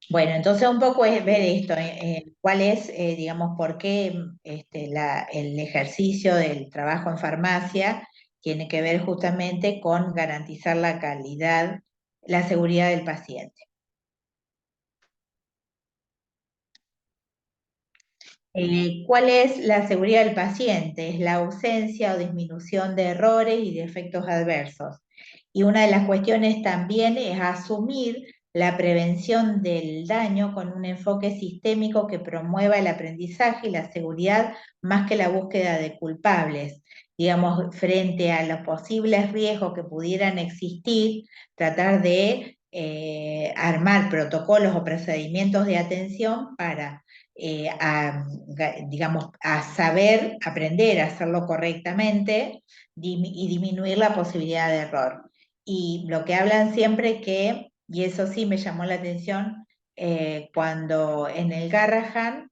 Bueno, entonces un poco es ver esto, cuál es, digamos, por qué el ejercicio del trabajo en farmacia tiene que ver justamente con garantizar la calidad, la seguridad del paciente. ¿Cuál es la seguridad del paciente? Es la ausencia o disminución de errores y de efectos adversos. Y una de las cuestiones también es asumir la prevención del daño con un enfoque sistémico que promueva el aprendizaje y la seguridad más que la búsqueda de culpables. Digamos, frente a los posibles riesgos que pudieran existir, tratar de armar protocolos o procedimientos de atención para digamos, a saber, aprender a hacerlo correctamente y disminuir la posibilidad de error. Y lo que hablan siempre que, y eso sí me llamó la atención, cuando en el Garrahan,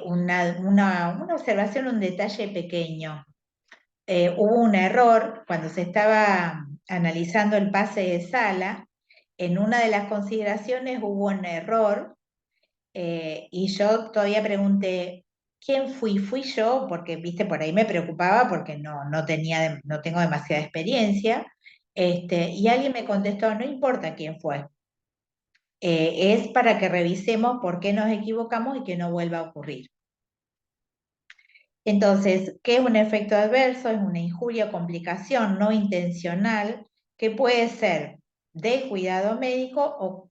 una observación, un detalle pequeño. Hubo un error cuando se estaba analizando el pase de sala, en una de las consideraciones hubo un error y yo todavía pregunté, ¿quién fui? ¿Fui yo? Porque, viste, por ahí me preocupaba porque no tengo demasiada experiencia. Y alguien me contestó, no importa quién fue. Es para que revisemos por qué nos equivocamos y que no vuelva a ocurrir. Entonces, ¿qué es un efecto adverso? Es una injuria o complicación no intencional que puede ser de cuidado médico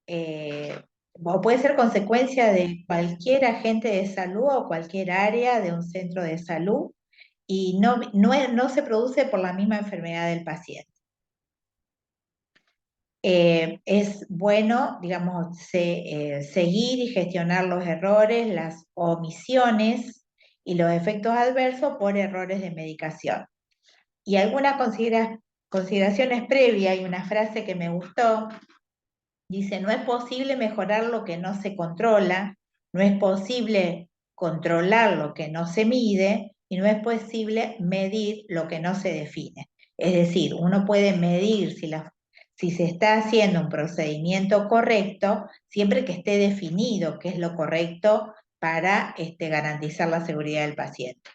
eh, o puede ser consecuencia de cualquier agente de salud o cualquier área de un centro de salud y no se produce por la misma enfermedad del paciente. Es bueno, digamos, seguir y gestionar los errores, las omisiones y los efectos adversos por errores de medicación. Y algunas consideraciones previas, hay una frase que me gustó. Dice, no es posible mejorar lo que no se controla, no es posible controlar lo que no se mide y no es posible medir lo que no se define. Es decir, uno puede medir si se está haciendo un procedimiento correcto, siempre que esté definido qué es lo correcto para garantizar la seguridad del paciente.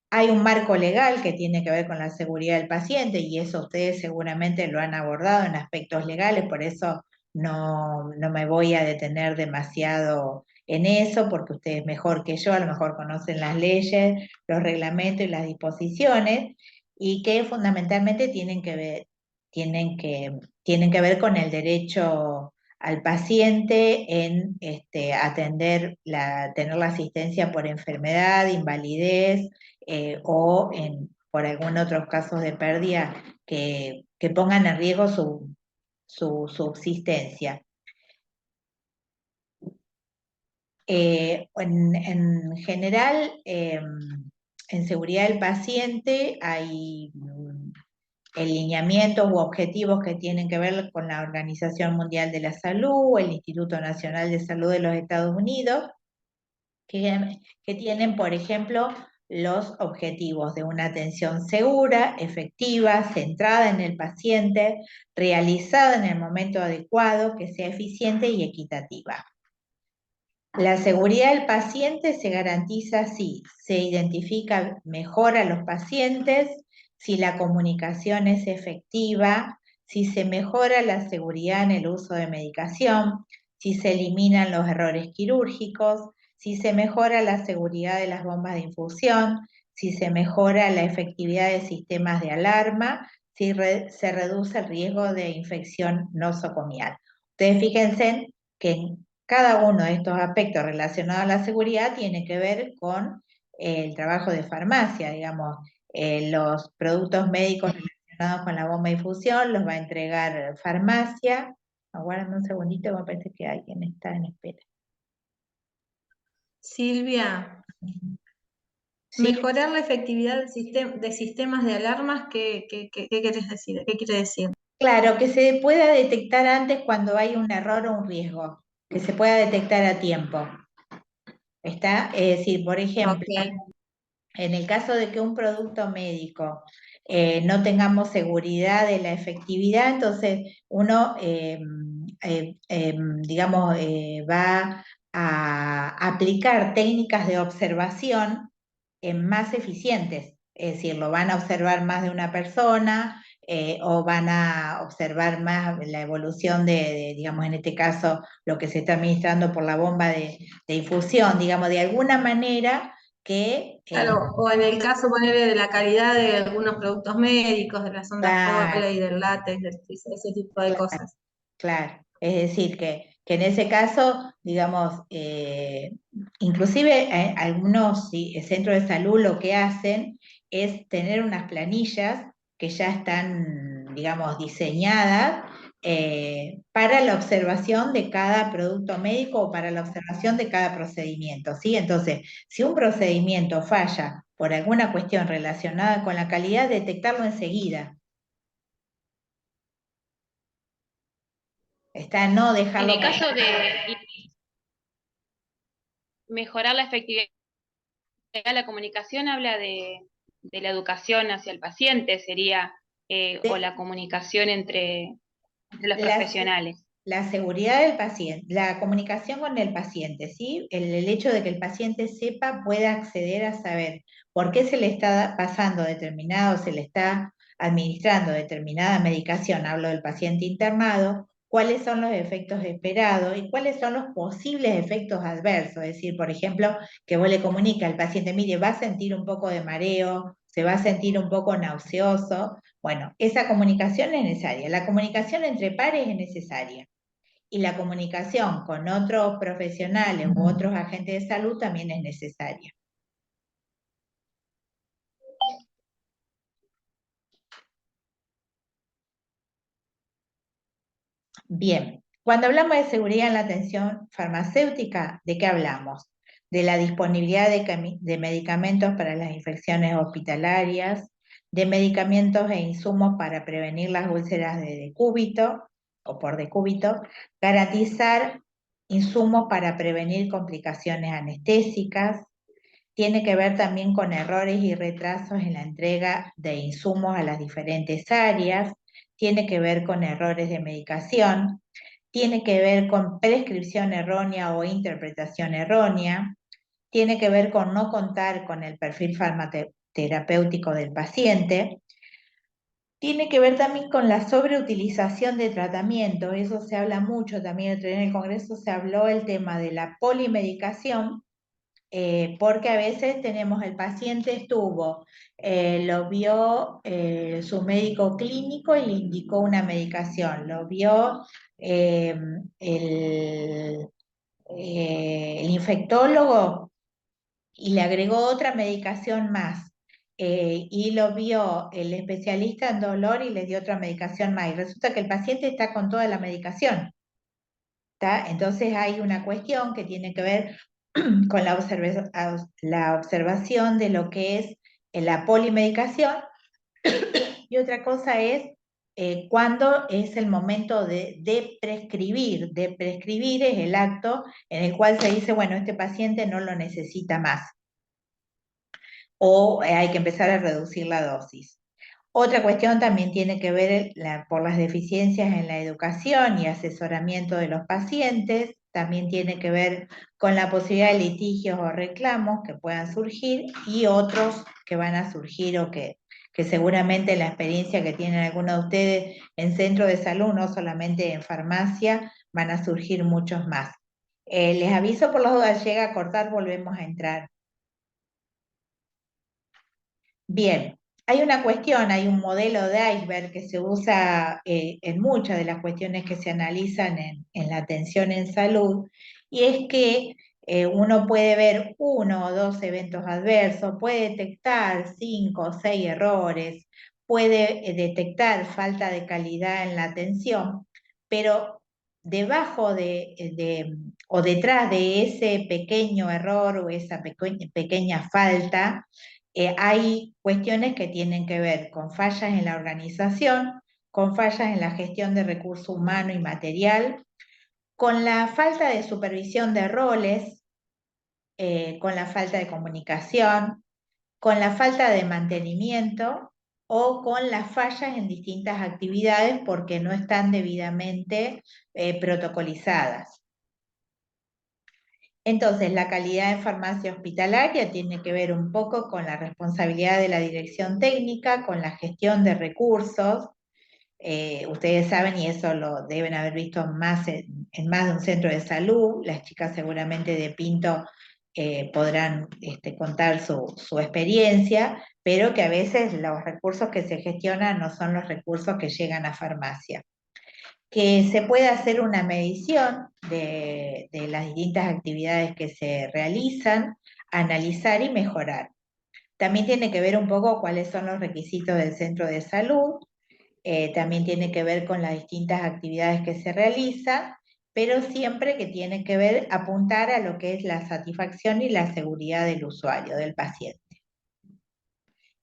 Hay un marco legal que tiene que ver con la seguridad del paciente y eso ustedes seguramente lo han abordado en aspectos legales, por eso no me voy a detener demasiado en eso, porque ustedes mejor que yo a lo mejor conocen las leyes, los reglamentos y las disposiciones, y que fundamentalmente tienen que ver con el derecho al paciente en tener la asistencia por enfermedad, invalidez, por algún otros casos de pérdida que pongan en riesgo su subsistencia. En general, en seguridad del paciente hay lineamientos u objetivos que tienen que ver con la Organización Mundial de la Salud, el Instituto Nacional de Salud de los Estados Unidos, que tienen, por ejemplo, los objetivos de una atención segura, efectiva, centrada en el paciente, realizada en el momento adecuado, que sea eficiente y equitativa. La seguridad del paciente se garantiza si se identifica mejor a los pacientes, si la comunicación es efectiva, si se mejora la seguridad en el uso de medicación, si se eliminan los errores quirúrgicos, si se mejora la seguridad de las bombas de infusión, si se mejora la efectividad de sistemas de alarma, si se reduce el riesgo de infección nosocomial. Ustedes fíjense que en cada uno de estos aspectos relacionados a la seguridad tiene que ver con el trabajo de farmacia, digamos, los productos médicos relacionados con la bomba de infusión los va a entregar farmacia. Aguárdame un segundito, me parece que alguien está en espera. Silvia, Sí, mejorar la efectividad de sistemas de alarmas, ¿qué querés decir? ¿Qué quiere decir? claro, que se pueda detectar antes cuando hay un error o un riesgo, que se pueda detectar a tiempo. ¿Está? Es decir, por ejemplo, Ok. en el caso de que un producto médico no tengamos seguridad de la efectividad, entonces uno, digamos, va a aplicar técnicas de observación más eficientes, es decir, lo van a observar más de una persona o van a observar más la evolución digamos, en este caso, lo que se está administrando por la bomba de infusión, digamos, de alguna manera que Claro, o en el caso ponerle de la calidad de algunos productos médicos, de las ondas claro, Foley, del látex, ese tipo de cosas. claro, es decir, que en ese caso, digamos, inclusive algunos centros de salud lo que hacen es tener unas planillas que ya están, digamos, diseñadas para la observación de cada producto médico o para la observación de cada procedimiento, ¿sí? Entonces, si un procedimiento falla por alguna cuestión relacionada con la calidad, detectarlo enseguida. Está no En dejarlo el pasar. caso de mejorar la efectividad de la comunicación, habla de la educación hacia el paciente, sería, o la comunicación entre los La, profesionales. la seguridad del paciente, la comunicación con el paciente, ¿sí? El hecho de que el paciente sepa, pueda acceder a saber por qué se le está pasando determinado, se le está administrando determinada medicación, hablo del paciente internado, cuáles son los efectos esperados y cuáles son los posibles efectos adversos. Es decir, por ejemplo, que vos le comuniques al paciente, mire, va a sentir un poco de mareo, se va a sentir un poco nauseoso. Bueno, esa comunicación es necesaria. La comunicación entre pares es necesaria. Y la comunicación con otros profesionales u otros agentes de salud también es necesaria. Bien, cuando hablamos de seguridad en la atención farmacéutica, ¿de qué hablamos? De la disponibilidad de medicamentos para las infecciones hospitalarias, de medicamentos e insumos para prevenir las úlceras de decúbito o por decúbito, garantizar insumos para prevenir complicaciones anestésicas, tiene que ver también con errores y retrasos en la entrega de insumos a las diferentes áreas, tiene que ver con errores de medicación, tiene que ver con prescripción errónea o interpretación errónea, tiene que ver con no contar con el perfil farmacoterapéutico del paciente, tiene que ver también con la sobreutilización de tratamientos, eso se habla mucho también en el Congreso, se habló el tema de la polimedicación, porque a veces tenemos el paciente estuvo, lo vio su médico clínico y le indicó una medicación, lo vio eh, el, el infectólogo y le agregó otra medicación más. Y lo vio el especialista en dolor y le dio otra medicación más. Y resulta que el paciente está con toda la medicación. ¿Tá? Entonces hay una cuestión que tiene que ver con la observación de lo que es la polimedicación y otra cosa es cuándo es el momento de prescribir. De prescribir es el acto en el cual se dice, bueno, este paciente no lo necesita más o hay que empezar a reducir la dosis. Otra cuestión también tiene que ver por las deficiencias en la educación y asesoramiento de los pacientes, también tiene que ver con la posibilidad de litigios o reclamos que puedan surgir y otros que van a surgir o que seguramente la experiencia que tienen algunos de ustedes en centro de salud, no solamente en farmacia, van a surgir muchos más. Les aviso por las dudas, llega a cortar, volvemos a entrar. Bien, hay una cuestión, hay un modelo de iceberg que se usa en muchas de las cuestiones que se analizan en la atención en salud, y es que uno puede ver uno o dos eventos adversos, puede detectar 5 o 6 errores, puede detectar falta de calidad en la atención, pero debajo o detrás de ese pequeño error o esa pequeña falta, hay cuestiones que tienen que ver con fallas en la organización, con fallas en la gestión de recurso humano y material, con la falta de supervisión de roles, con la falta de comunicación, con la falta de mantenimiento o con las fallas en distintas actividades porque no están debidamente protocolizadas. Entonces, la calidad en farmacia hospitalaria tiene que ver un poco con la responsabilidad de la dirección técnica, con la gestión de recursos. Ustedes saben, y eso lo deben haber visto más en más de un centro de salud, las chicas seguramente de Pinto podrán contar su experiencia, pero que a veces los recursos que se gestionan no son los recursos que llegan a farmacia. Que se pueda hacer una medición de las distintas actividades que se realizan, analizar y mejorar. También tiene que ver un poco cuáles son los requisitos del centro de salud, también tiene que ver con las distintas actividades que se realizan, pero siempre que tiene que ver, apuntar a lo que es la satisfacción y la seguridad del usuario, del paciente.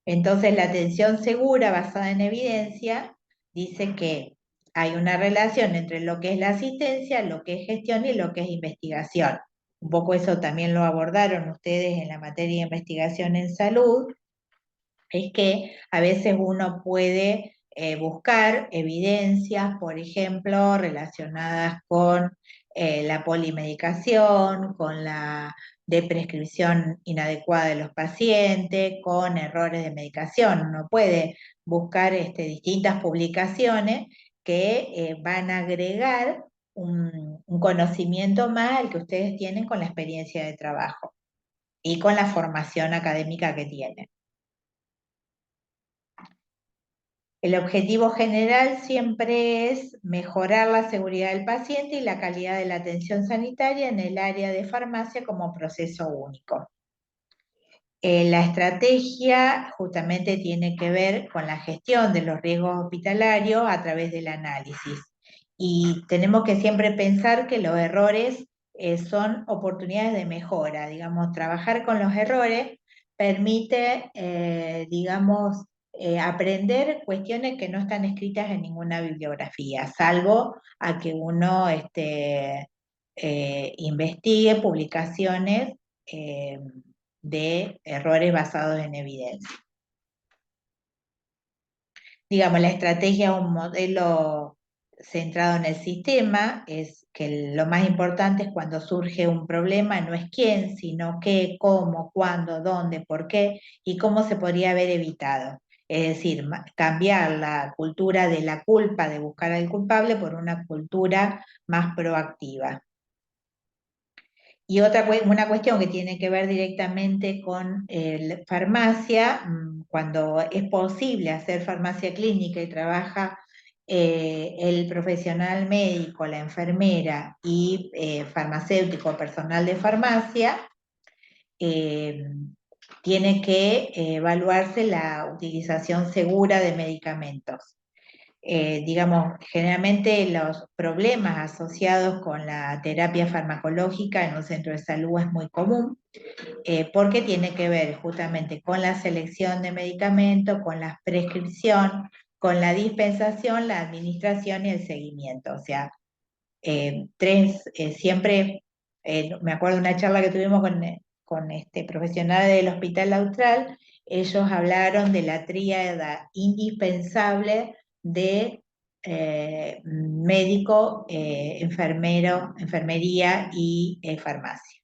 Entonces, la atención segura basada en evidencia dice que hay una relación entre lo que es la asistencia, lo que es gestión y lo que es investigación. Un poco eso también lo abordaron ustedes en la materia de investigación en salud, es que a veces uno puede buscar evidencias, por ejemplo, relacionadas con la polimedicación, con la de prescripción inadecuada de los pacientes, con errores de medicación. Uno puede buscar distintas publicaciones que van a agregar un conocimiento más al que ustedes tienen con la experiencia de trabajo y con la formación académica que tienen. El objetivo general siempre es mejorar la seguridad del paciente y la calidad de la atención sanitaria en el área de farmacia como proceso único. La estrategia justamente tiene que ver con la gestión de los riesgos hospitalarios a través del análisis. Y tenemos que siempre pensar que los errores son oportunidades de mejora. Digamos, trabajar con los errores permite, digamos, aprender cuestiones que no están escritas en ninguna bibliografía, salvo a que uno investigue publicaciones de errores basados en evidencia. Digamos, la estrategia es un modelo centrado en el sistema, es que lo más importante es cuando surge un problema, no es quién, sino qué, cómo, cuándo, dónde, por qué y cómo se podría haber evitado. Es decir, cambiar la cultura de la culpa, de buscar al culpable, por una cultura más proactiva. Y una cuestión que tiene que ver directamente con farmacia, cuando es posible hacer farmacia clínica y trabaja el profesional médico, la enfermera y farmacéutico, personal de farmacia, eh, tiene que evaluarse la utilización segura de medicamentos. Digamos, generalmente los problemas asociados con la terapia farmacológica en un centro de salud es muy común, porque tiene que ver justamente con la selección de medicamentos, con la prescripción, con la dispensación, la administración y el seguimiento. O sea, siempre, me acuerdo de una charla que tuvimos con profesional del Hospital Austral, ellos hablaron de la tríada indispensable de médico, enfermero, enfermería y farmacia.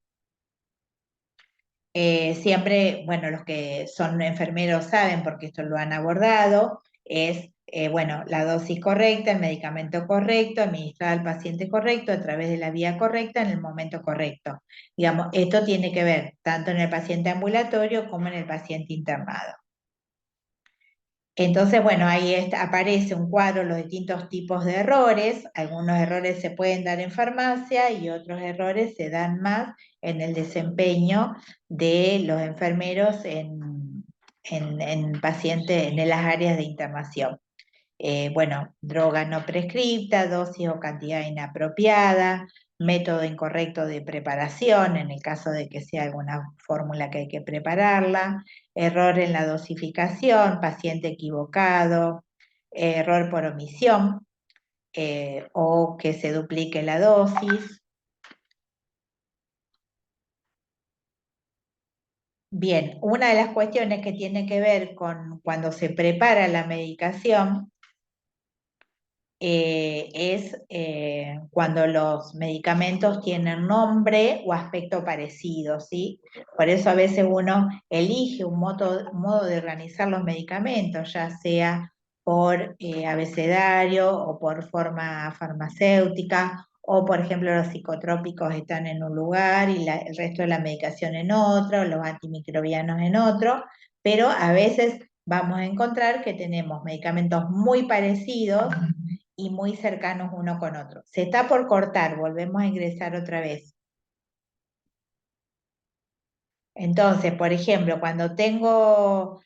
Siempre, bueno, los que son enfermeros saben, porque esto lo han abordado, es, bueno, la dosis correcta, el medicamento correcto, administrar al paciente correcto, a través de la vía correcta, en el momento correcto. Digamos, esto tiene que ver tanto en el paciente ambulatorio como en el paciente internado. Entonces, bueno, ahí aparece un cuadro, los distintos tipos de errores. Algunos errores se pueden dar en farmacia y otros errores se dan más en el desempeño de los enfermeros en pacientes, en las áreas de internación. Bueno, droga no prescripta, dosis o cantidad inapropiada, método incorrecto de preparación, en el caso de que sea alguna fórmula que hay que prepararla, error en la dosificación, paciente equivocado, error por omisión, o que se duplique la dosis. Bien, una de las cuestiones que tiene que ver con cuando se prepara la medicación es cuando los medicamentos tienen nombre o aspecto parecido, ¿sí? Por eso a veces uno elige un modo de organizar los medicamentos, ya sea por abecedario o por forma farmacéutica, o por ejemplo los psicotrópicos están en un lugar y el resto de la medicación en otro, los antimicrobianos en otro, pero a veces vamos a encontrar que tenemos medicamentos muy parecidos y muy cercanos uno con otro. Se está por cortar, volvemos a ingresar otra vez. Entonces, por ejemplo, cuando tengo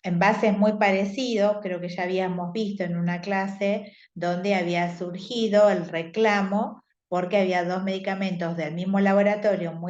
envases muy parecidos, creo que ya habíamos visto en una clase donde había surgido el reclamo porque había dos medicamentos del mismo laboratorio muy